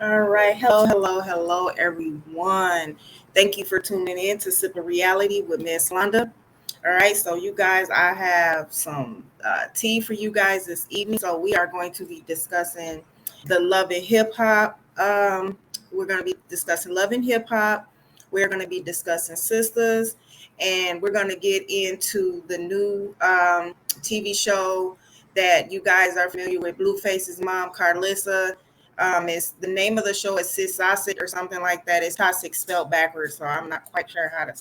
All right. Hello, everyone. Thank you for tuning in to Sip of Reality with Miss Londa. All right. So, you guys, I have some tea for you guys this evening. So, we are going to be discussing the love and hip hop. We're going to be discussing love and hip hop. We're going to be discussing sisters. And we're going to get into the new TV show that you guys are familiar with, Blueface's mom, Karlissa. Is the name of the show is Cixot or something like that. It's toxic spelled backwards, so I'm not quite sure how to,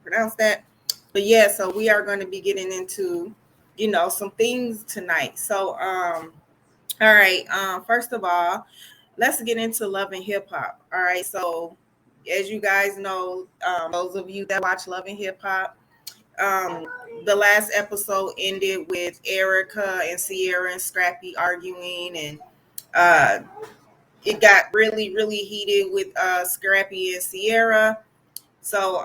pronounce that. But yeah, so we are going to be getting into, some things tonight. So, all right. First of all, let's get into love and hip hop. All right. So, as you guys know, those of you that watch Love and Hip Hop, um, the last episode ended with Erica and Sierra and Scrappy arguing, and uh, it got really, really heated with Scrappy and Sierra. So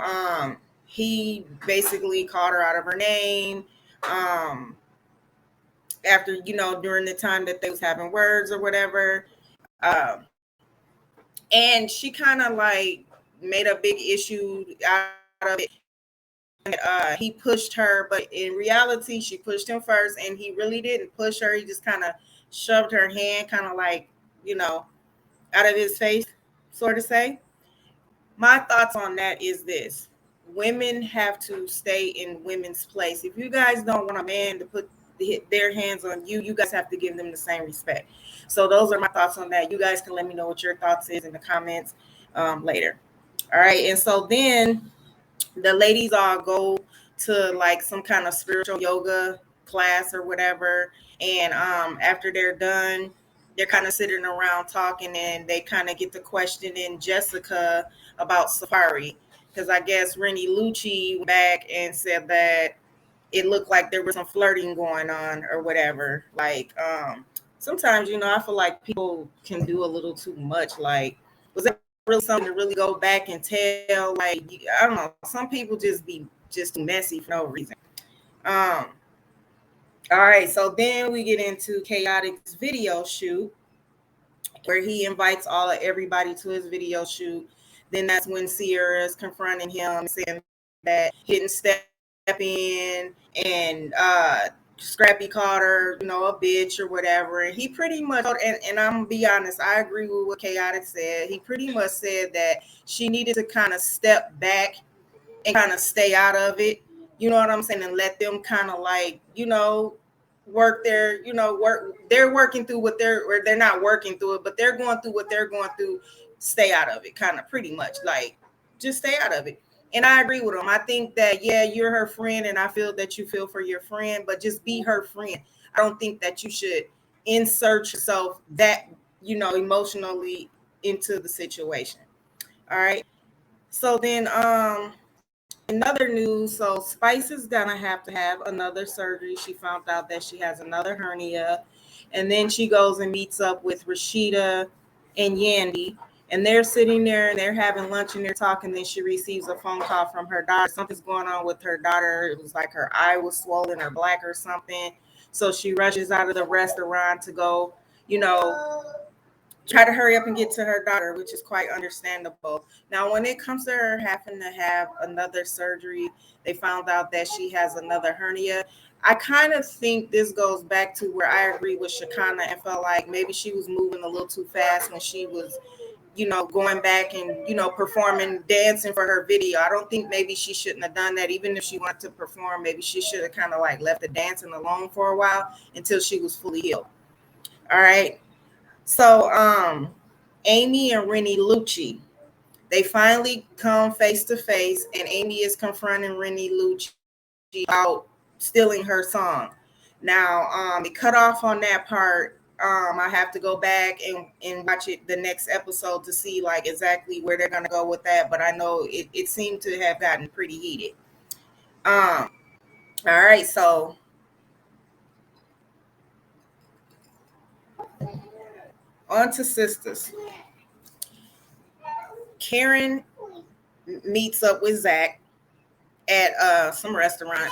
he basically called her out of her name. Um, After during the time that they was having words or whatever, um, and she kind of like made a big issue out of it. He pushed her, but in reality, she pushed him first, and he really didn't push her. He just kind of shoved her hand, kind of like you know out of his face, sort of say. My thoughts on that is this: women have to stay in women's place. If you guys don't want a man to put their hands on you, you guys have to give them the same respect. So those are my thoughts on that. You guys can let me know what your thoughts is in the comments later. All right, and so then the ladies all go to like some kind of spiritual yoga class or whatever, and after they're done, they're kind of sitting around talking, and they kind of get to questioning Jessica about Safari, because I guess Rennie Lucci went back and said that it looked like there was some flirting going on or whatever. Like sometimes I feel like people can do a little too much. Like, was that really something to really go back and tell? Like, I don't know, some people just be just too messy for no reason. um all right, so then we get into Chaotic's video shoot, where he invites all of everybody to his video shoot. Then that's when Sierra is confronting him, saying that he didn't step in, and Scrappy called her, a bitch or whatever. And he pretty much, and I'm gonna be honest, I agree with what Chaotic said. He pretty much said that she needed to kind of step back and kind of stay out of it. You know what I'm saying? And let them kind of like, work their, work. They're working through what or they're not working through it, but they're going through what they're going through. Stay out of it, kind of pretty much like just stay out of it. And I agree with him. I think that, yeah, you're her friend, and I feel that you feel for your friend, but just be her friend. I don't think that you should insert yourself that, emotionally into the situation. All right. So then, another news. So Spice is gonna have to have another surgery. She found out that she has another hernia, and then she goes and meets up with Rashida and Yandy, and they're sitting there and they're having lunch and they're talking. Then she receives a phone call from her daughter. Something's going on with her daughter. It was like her eye was swollen or black or something. So she rushes out of the restaurant to go, you know, try to hurry up and get to her daughter, which is quite understandable. Now, when it comes to her having to have another surgery, they found out that she has another hernia. I kind of think this goes back to where I agree with Shakana and felt like maybe she was moving a little too fast when she was, going back and, performing, dancing for her video. I don't think maybe she shouldn't have done that. Even if she wanted to perform, maybe she should have kind of like left the dancing alone for a while until she was fully healed. All right. So, Amy and Rennie Lucci, they finally come face to face, and Amy is confronting Rennie Lucci about stealing her song. Now, it cut off on that part. I have to go back and watch it the next episode to see like exactly where they're gonna go with that. But I know it seemed to have gotten pretty heated. Um, all right, so on to Sisters. Karen meets up with Zach at some restaurant.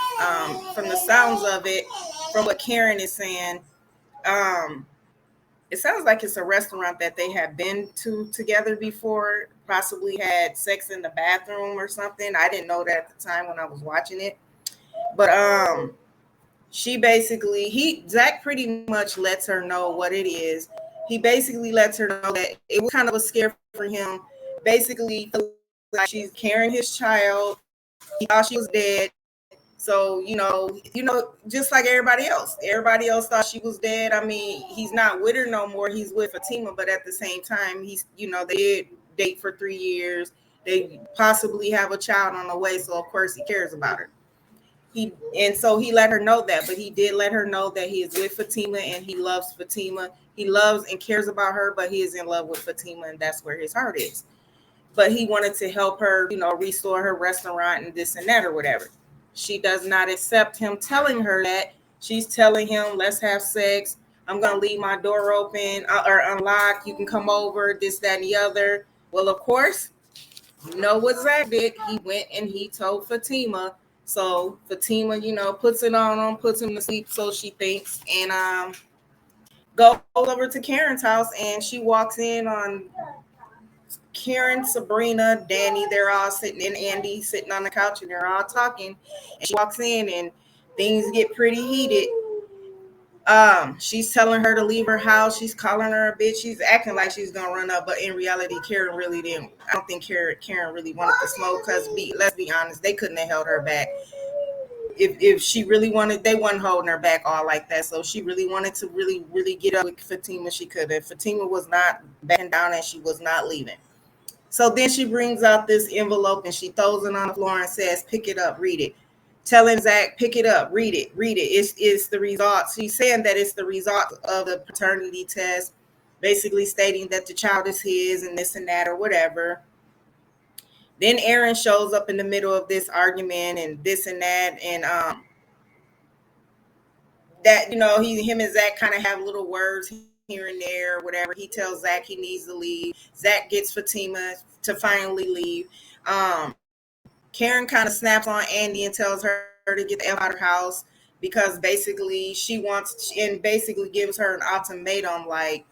From the sounds of it, from what Karen is saying, um, it sounds like it's a restaurant that they had been to together before, possibly had sex in the bathroom or something. I didn't know that at the time when I was watching it. But she basically Zach pretty much lets her know what it is. He basically lets her know that it was kind of a scare for him. Basically, like she's carrying his child. He thought she was dead. So, just like everybody else. Everybody else thought she was dead. I mean, he's not with her no more. He's with Fatima, but at the same time, they did date for 3 years. They possibly have a child on the way, so of course he cares about her. So he let her know that, but he did let her know that he is with Fatima and he loves Fatima. He loves and cares about her, but he is in love with Fatima, and that's where his heart is. But he wanted to help her, restore her restaurant and this and that or whatever. She does not accept him telling her that. She's telling him, let's have sex. I'm going to leave my door open or unlocked. You can come over, this, that, and the other. Well, of course, you know what Zach did? He went and he told Fatima. So Fatima, puts it on him, puts him to sleep, so she thinks, and goes over to Karen's house, and she walks in on Karen, Sabrina, Danny. They're all sitting, and Andy sitting on the couch, and they're all talking. And she walks in, and things get pretty heated. She's telling her to leave her house. She's calling her a bitch. She's acting like she's gonna run up, but in reality, Karen really didn't. I don't think Karen really wanted to smoke, because let's be honest, they couldn't have held her back. If she really wanted, they wasn't holding her back all like that. So she really wanted to really get up with Fatima, she could have. Fatima was not backing down, and she was not leaving. So then she brings out this envelope and she throws it on the floor and says, pick it up, read it. Telling Zach, pick it up, read it. It's the results. She's saying that it's the result of the paternity test, basically stating that the child is his and this and that or whatever. Then Aaron shows up in the middle of this argument and this and that. And that, him and Zach kind of have little words here and there, whatever. He tells Zach he needs to leave. Zach gets Fatima to finally leave. Karen kind of snaps on Andy and tells her to get the F out of her house, because basically she wants, and basically gives her an ultimatum, like,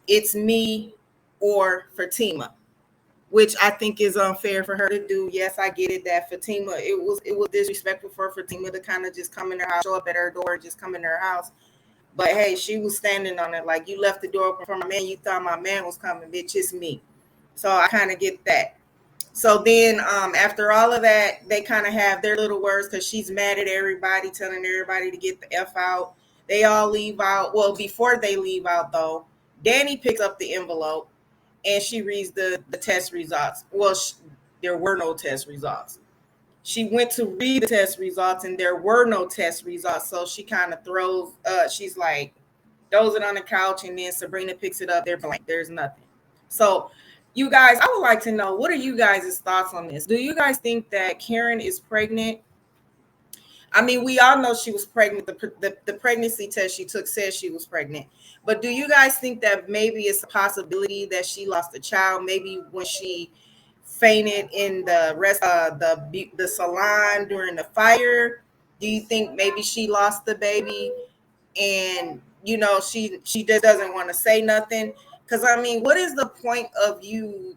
it's me or Fatima, which I think is unfair for her to do. Yes, I get it that Fatima, it was disrespectful for Fatima to kind of just come in her house, show up at her door, just come in her house. But hey, she was standing on it like, you left the door open for my man. You thought my man was coming, bitch. It's me. So I kind of get that. So then after all of that, they kind of have their little words, because she's mad at everybody, telling everybody to get the F out. They all leave out. Well, before they leave out, though, Danny picks up the envelope and she reads the test results. Well, there were no test results. She went to read the test results and there were no test results. So she kind of throws it on the couch, and then Sabrina picks it up. They're blank. There's nothing. So you guys, I would like to know, what are you guys' thoughts on this? Do you guys think that Karen is pregnant? I mean, we all know she was pregnant. The pregnancy test she took says she was pregnant. But do you guys think that maybe it's a possibility that she lost a child? Maybe when she fainted in the salon during the fire, do you think maybe she lost the baby, and she just doesn't want to say nothing? Because I mean, what is the point of you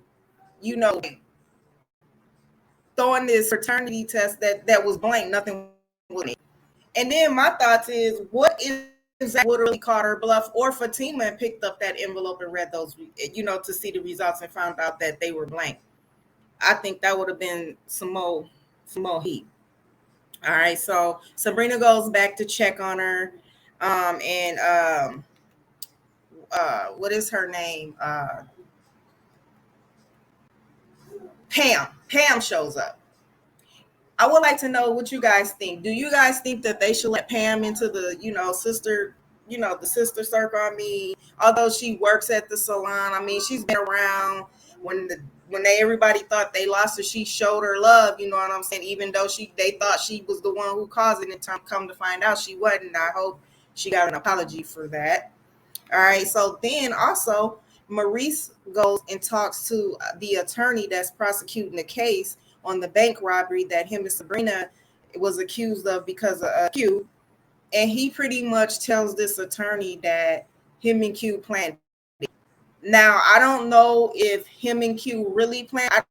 throwing this paternity test that was blank, nothing with it? And then my thoughts is, what if Zach would have really caught her bluff, or Fatima, and picked up that envelope and read those, to see the results and found out that they were blank? I think that would have been some more heat. All right, so Sabrina goes back to check on her, and what is her name? Pam shows up. I would like to know what you guys think. Do you guys think that they should let Pam into the, sister, the sister circle? I mean, although she works at the salon, I mean, she's been around when everybody thought they lost her. She showed her love, you know what I'm saying? Even though they thought she was the one who caused it, and come to find out she wasn't. I hope she got an apology for that. All right. So then also, Maurice goes and talks to the attorney that's prosecuting the case on the bank robbery that him and Sabrina was accused of because of Q. And he pretty much tells this attorney that him and Q planned Now I don't know if him and Q really plan. I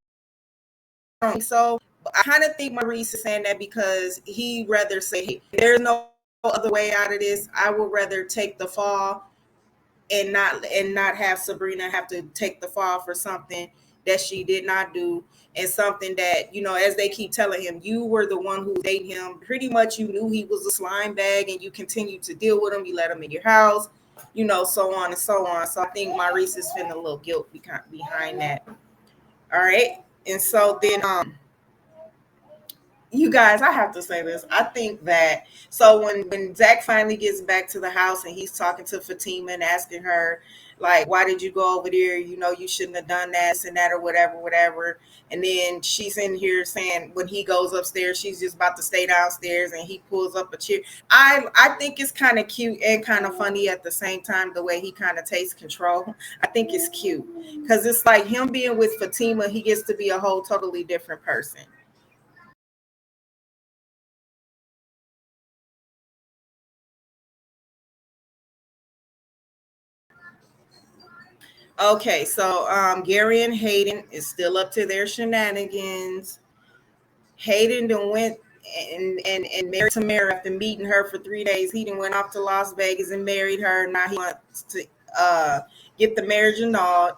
don't think so. But I kind of think Maurice is saying that because he rather say, hey, there's no other way out of this. I would rather take the fall and not have Sabrina have to take the fall for something that she did not do, and something that, as they keep telling him, you were the one who dated him. Pretty much you knew he was a slime bag and you continued to deal with him. You let him in your house, so on and so on. So I think Maurice is feeling a little guilt behind that. All right. And so then you guys, I have to say this. I think that so when Zach finally gets back to the house and he's talking to Fatima and asking her, like, why did you go over there? You shouldn't have done that and that or whatever, whatever. And then she's in here saying when he goes upstairs, she's just about to stay downstairs and he pulls up a chair. I think it's kind of cute and kind of funny at the same time, the way he kind of takes control. I think it's cute because it's like him being with Fatima, he gets to be a whole totally different person. Okay, so Gary and Hayden is still up to their shenanigans. Hayden then went and married Tamara after meeting her for 3 days. He then went off to Las Vegas and married her. Now he wants to get the marriage annulled.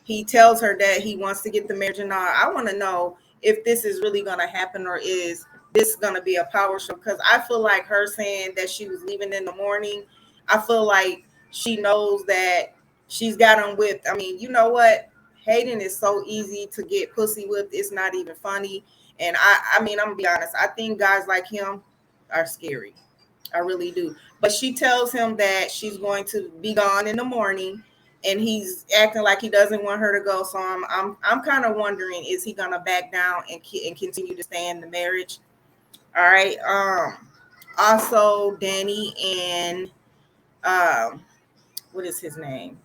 He tells her that he wants to get the marriage annulled. I want to know if this is really going to happen, or is this going to be a power show? Because I feel like her saying that she was leaving in the morning, I feel like she knows that she's got him whipped. I mean, you know what? Hayden is so easy to get pussy whipped. It's not even funny. And I mean, I'm gonna be honest. I think guys like him are scary. I really do. But she tells him that she's going to be gone in the morning, and he's acting like he doesn't want her to go. So I'm kind of wondering, is he gonna back down and continue to stay in the marriage? All right. Also, Danny and um, what is his name?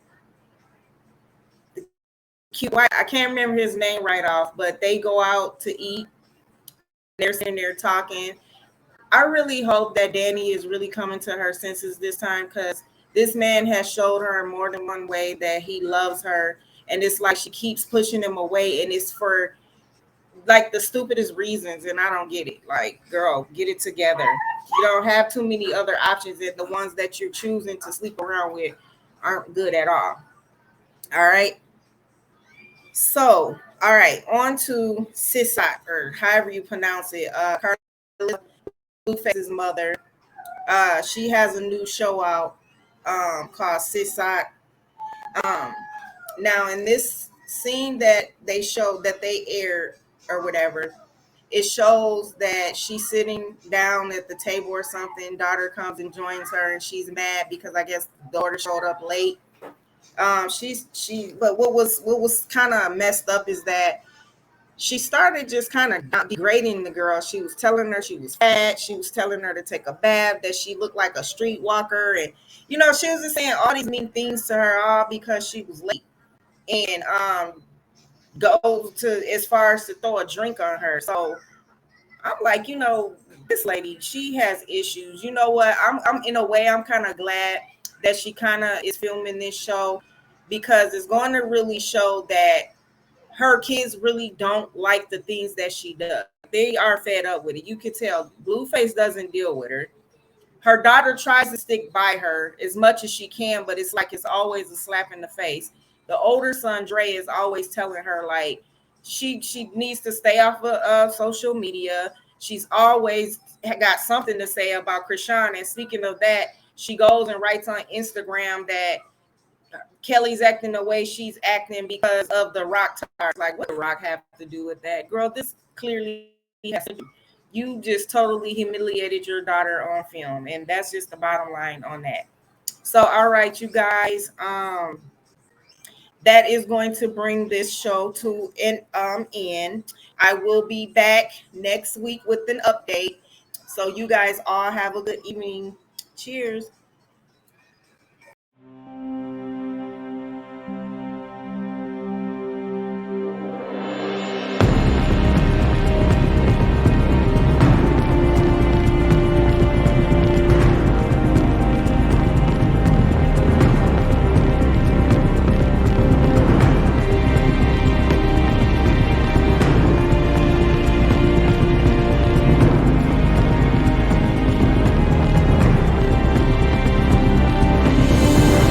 Cute. I can't remember his name right off, but they go out to eat. They're sitting there talking. I really hope that Danny is really coming to her senses this time, because this man has showed her more than one way that he loves her. And it's like she keeps pushing him away, and it's for like the stupidest reasons. And I don't get it. Like, girl, get it together. You don't have too many other options, and the ones that you're choosing to sleep around with aren't good at all. All right. So, all right, on to Cixot, or however you pronounce it. Karlissa, Blueface's mother. She has a new show out called Cixot. Um, Now, in this scene that they showed, that they aired or whatever, it shows that she's sitting down at the table or something. Daughter comes and joins her, and she's mad because I guess daughter showed up late. But what was kind of messed up is that she started just kind of degrading the girl. She was telling her she was fat. She was telling her to take a bath, that she looked like a streetwalker. And, she was just saying all these mean things to her, all because she was late. And go to as far as to throw a drink on her. So I'm like, this lady, she has issues. You know what? I'm in a way, I'm kind of glad that she kind of is filming this show, because it's going to really show that her kids really don't like the things that she does. They are fed up with it. You can tell Blueface doesn't deal with her. Her daughter tries to stick by her as much as she can, but it's like it's always a slap in the face. The older son, Dre, is always telling her like she needs to stay off of social media. She's always got something to say about Krishan. And speaking of that, she goes and writes on Instagram that Kelly's acting the way she's acting because of the Rock tires. Like, what does Rock have to do with that? Girl, this clearly has to do. You just totally humiliated your daughter on film. And that's just the bottom line on that. So, all right, you guys. That is going to bring this show to an end. I will be back next week with an update. So you guys all have a good evening. Cheers.